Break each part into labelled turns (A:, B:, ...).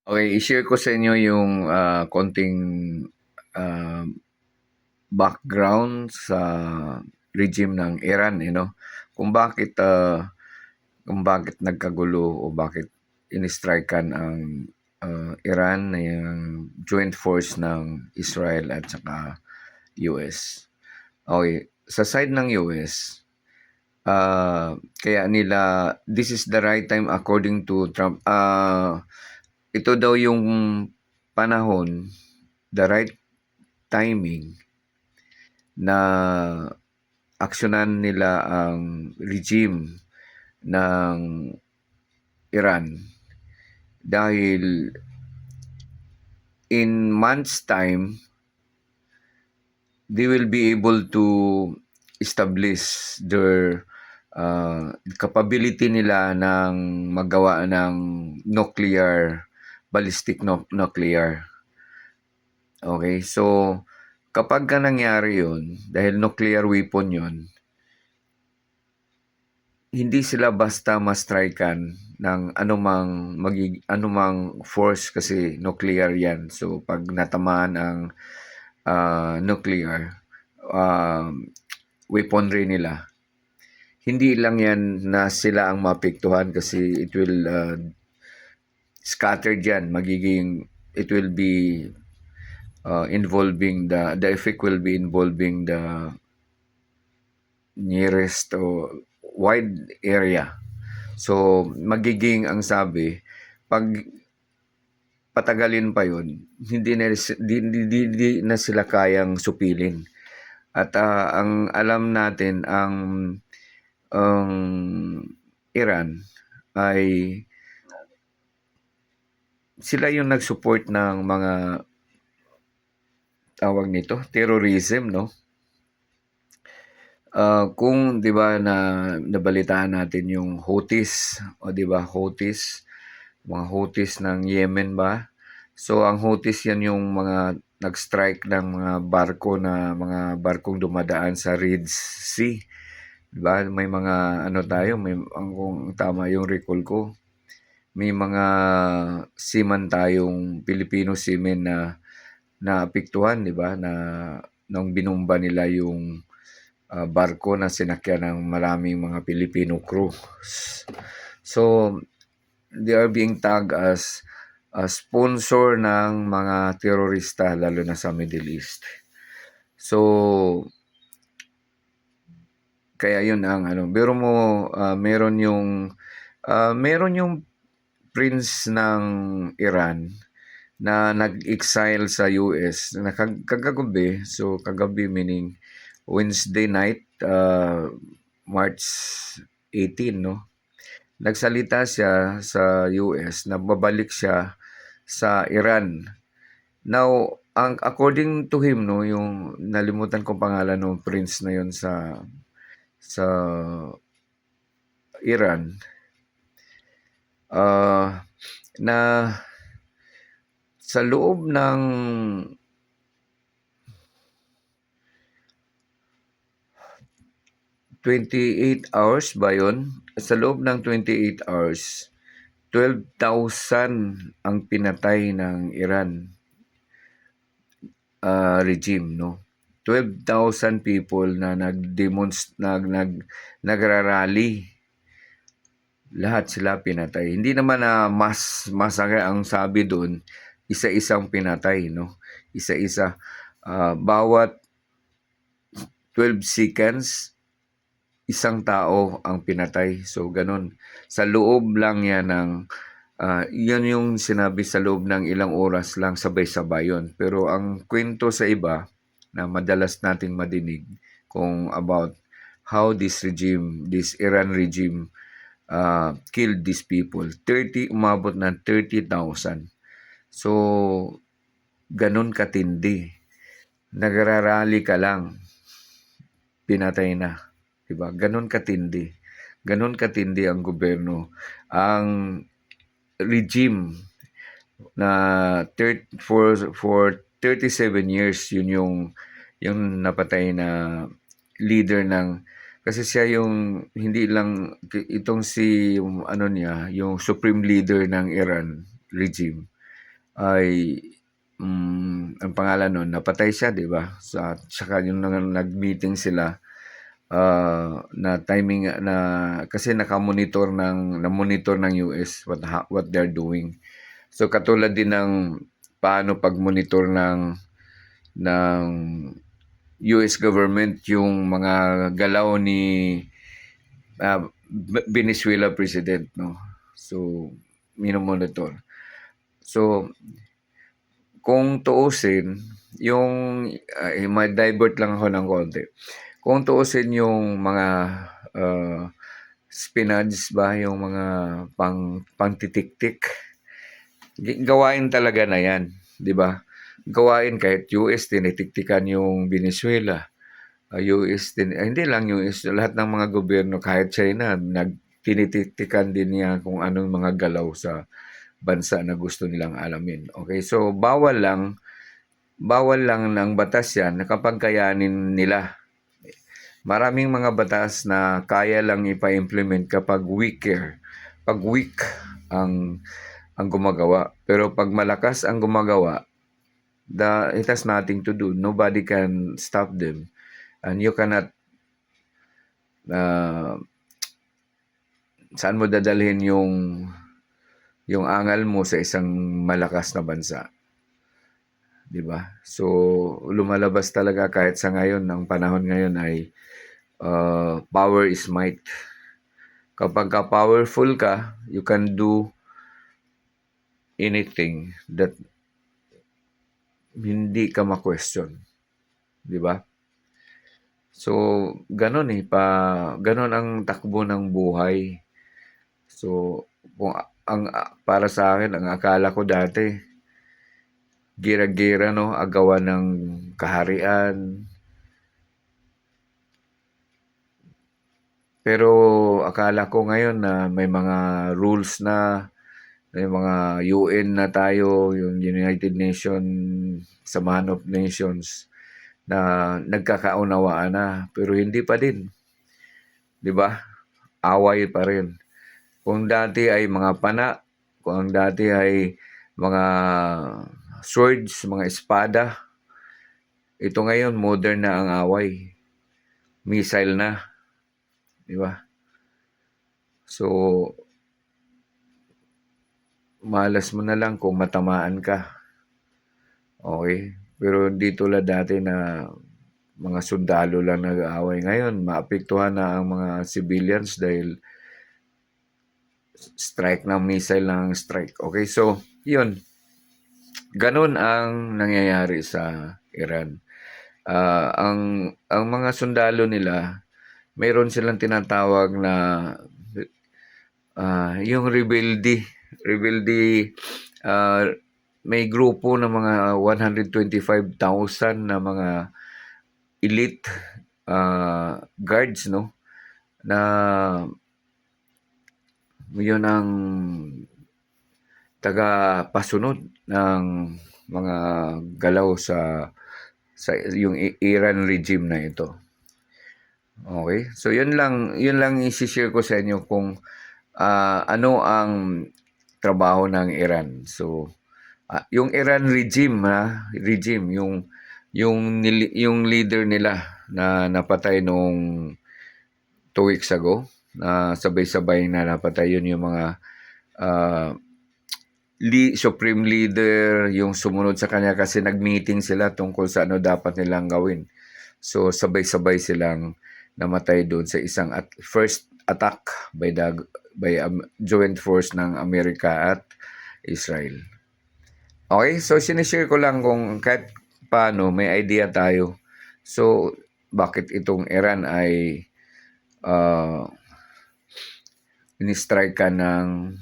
A: Okay, i-share ko sa inyo yung, konting, ah, background sa regime ng Iran, kung bakit, nagkagulo o bakit ini-strike-an ang, Iran na yung joint force ng Israel at saka US. Okay, sa side ng US, kaya nila this is the right time according to Trump, ito daw yung panahon, the right timing na aksyonan nila ang regime ng Iran dahil in months time they will be able to establish their capability nila ng magawa ng ballistic nuclear. Okay, so kapag ka nangyari yun, dahil nuclear weapon yun, hindi sila basta ma-strikean ng anumang force kasi nuclear yan. So pag natamaan ang nuclear weaponry nila, hindi lang yan na sila ang mapektuhan kasi it will scattered yan. It will be involving the effect will be involving the nearest o wide area. So, magiging ang sabi, pag patagalin pa yun, hindi na sila kayang supilin. At ang alam natin, ang Iran ay sila yung nag-support ng mga tawag nito, terrorism, no? Kung 'di ba nabalitaan natin yung Houthis, o 'di ba mga Houthis ng Yemen ba? So ang Houthis yan yung mga nag-strike ng mga barkong dumadaan sa Red Sea. 'Di ba? May mga kung tama yung recall ko, may mga seaman tayong Pilipino seamen na naapektuhan, 'di ba? Na nung binomba nila yung barko na sinakyan ng maraming mga Filipino crew. So, they are being tagged as a sponsor ng mga terorista lalo na sa Middle East. So, kaya yun ang biro mo, meron yung prince ng Iran na nag-exile sa US na kagabi, so kagabi meaning Wednesday night, March 18, no? Nagsalita siya sa US na babalik siya sa Iran. Now, according to him, no, yung nalimutan ko pangalan ng prince na yun sa Iran, na sa loob ng 28 hours ba yun? Sa loob ng 28 hours, 12,000 ang pinatay ng Iran regime, no? 12,000 people na nagrarally. Lahat sila pinatay. Hindi naman na masakit ang sabi doon, isa-isang pinatay, no? Isa-isa. Bawat 12 seconds, isang tao ang pinatay. So, ganun. Sa loob lang yan yan yung sinabi sa loob ng ilang oras lang sabay-sabay yun. Pero ang kwento sa iba na madalas nating madinig kung about how this Iran regime killed these people. Umabot ng 30,000. So, ganun katindi. Nagrarally ka lang, pinatay na. Diba? Ganun katindi. Ganun katindi ang gobyerno. Ang regime na for 37 years yun yung napatay na leader ng, kasi siya yung hindi lang itong yung supreme leader ng Iran regime. ay, ang pangalan nun, napatay siya, 'di ba? Tsaka yung nag-meeting sila, na timing na kasi na-monitor ng US what they're doing. So katulad din ng paano pag-monitor ng US government yung mga galaw ni Venezuela president, no? So minomonitor. So kung tuusin yung ma-divert lang ako ng konti. Kung tuusin yung mga spinach ba, yung mga pangtitik-tik, gawain talaga na yan, di ba? Gawain kahit US, tinitiktikan yung Venezuela. US din, hindi lang US, lahat ng mga gobyerno, kahit China, tinitiktikan din niya kung anong mga galaw sa bansa na gusto nilang alamin. Okay, so bawal lang ng batas yan na kapag kayanin nila. Maraming mga batas na kaya lang ipa-implement kapag pag weak ang gumagawa. Pero pag malakas ang gumagawa, it has nothing to do. Nobody can stop them. And you cannot, saan mo dadalhin yung angal mo sa isang malakas na bansa. 'Di ba? So, lumalabas talaga kahit sa ngayon, ang panahon ngayon ay power is might. Kapag powerful ka, you can do anything that hindi ka ma-question. 'Di ba? So, ganun ganun ang takbo ng buhay. So, para sa akin, ang akala ko dati, gira-gira, no, agawan ng kaharian. Pero akala ko ngayon na may mga rules na, may mga UN na tayo, yung United Nations, Samahan of Nations, na nagkakaunawaan na. Pero hindi pa din. 'Di ba? Away pa rin. Kung dati ay mga pana, kung dati ay mga swords, mga espada, ito ngayon modern na ang away. Missile na, 'di ba? So, malas mo na lang kung matamaan ka. Okay? Pero hindi tulad dati na mga sundalo lang nag-aaway. Ngayon, maapektuhan na ang mga civilians dahil strike ng missile ng strike. Okay, so, yun. Ganun ang nangyayari sa Iran. Ang mga sundalo nila, mayroon silang tinatawag na yung rebelde, may grupo ng mga 125,000 na mga elite guards, no, na yun ang taga-pasunod ng mga galaw sa yung Iran regime na ito. Okay? So yun lang i-share ko sa inyo kung ano ang trabaho ng Iran. So yung Iran regime yung leader nila na napatay nung 2 weeks ago, na sabay-sabay na napatay, yun yung mga supreme leader, yung sumunod sa kanya kasi nag-meeting sila tungkol sa ano dapat nilang gawin. So sabay-sabay silang namatay doon sa isang first attack by joint force ng Amerika at Israel. Okay, so sinishare ko lang kung kahit paano may idea tayo. So bakit itong Iran ay ini-strike ka ng,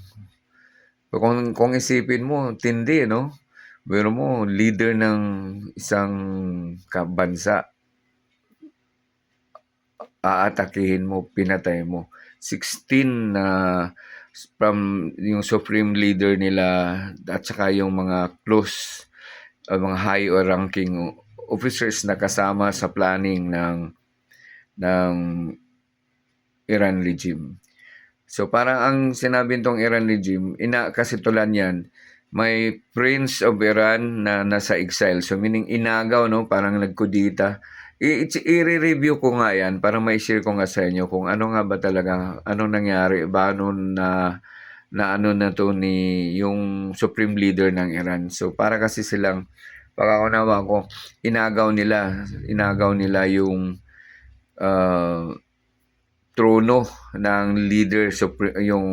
A: kung isipin mo, tindi, no? Meron mo, leader ng isang bansa, aatakihin mo, pinatay mo. 16 na from yung supreme leader nila at saka yung mga close, mga high or ranking officers na kasama sa planning ng Iran regime. So parang ang sinabi nitong Iran regime, kasi tulan yan, may Prince of Iran na nasa exile. So meaning inagaw, no? Parang nagkudita. I-review ko nga yan para mai-share ko nga sa inyo kung ano nga ba talaga, anong nangyari, ba ano na ano na to ni yung supreme leader ng Iran. So para kasi silang pagkaunawa ko, inagaw nila yung trono ng leader, yung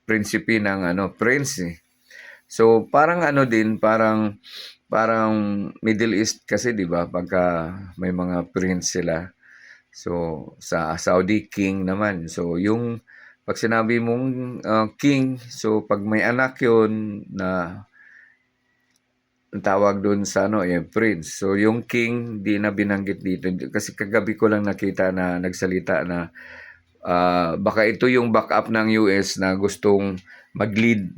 A: prinsipe ng prince eh. So parang ano din, parang Middle East kasi 'di ba pagka may mga prince sila. So sa Saudi king naman. So yung pag sinabi mong king, so pag may anak 'yon na ang tawag doon sa prince. So yung king di na binanggit dito kasi kagabi ko lang nakita na nagsalita na baka ito yung backup ng US na gustong mag-lead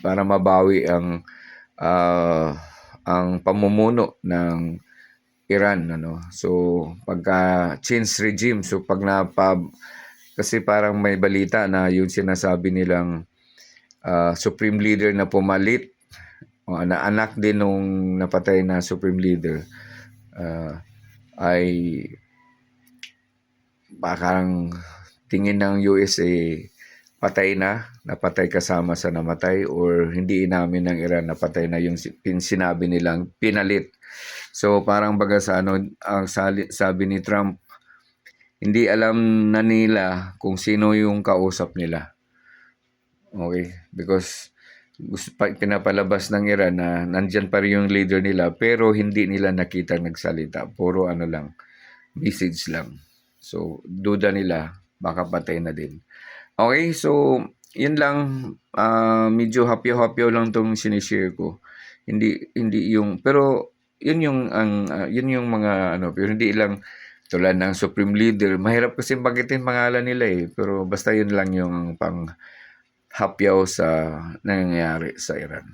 A: para mabawi ang pamumuno ng Iran So pagka change regime, so kasi parang may balita na yung sinasabi nilang supreme leader na pumalit na anak din nung napatay na supreme leader ay parang tingin ng USA patay napatay kasama sa namatay, or hindi inamin ng Iran napatay na yung sinabi nilang pinalit. So parang baga sa ang sabi ni Trump, hindi alam na nila kung sino yung kausap nila. Okay, because pinapalabas ng Iran na nandyan pa rin yung leader nila pero hindi nila nakita nagsalita. Puro lang, message lang. So duda nila baka patay na din. Okay, so yun lang, medyo hapyaw-hapyaw lang tong sinishare ko. Hindi yung, pero yun yung yun yung mga pero hindi lang tulad ng supreme leader. Mahirap kasi banggitin pangalan nila pero basta yun lang yung pang hapyaw sa nangyayari sa Iran.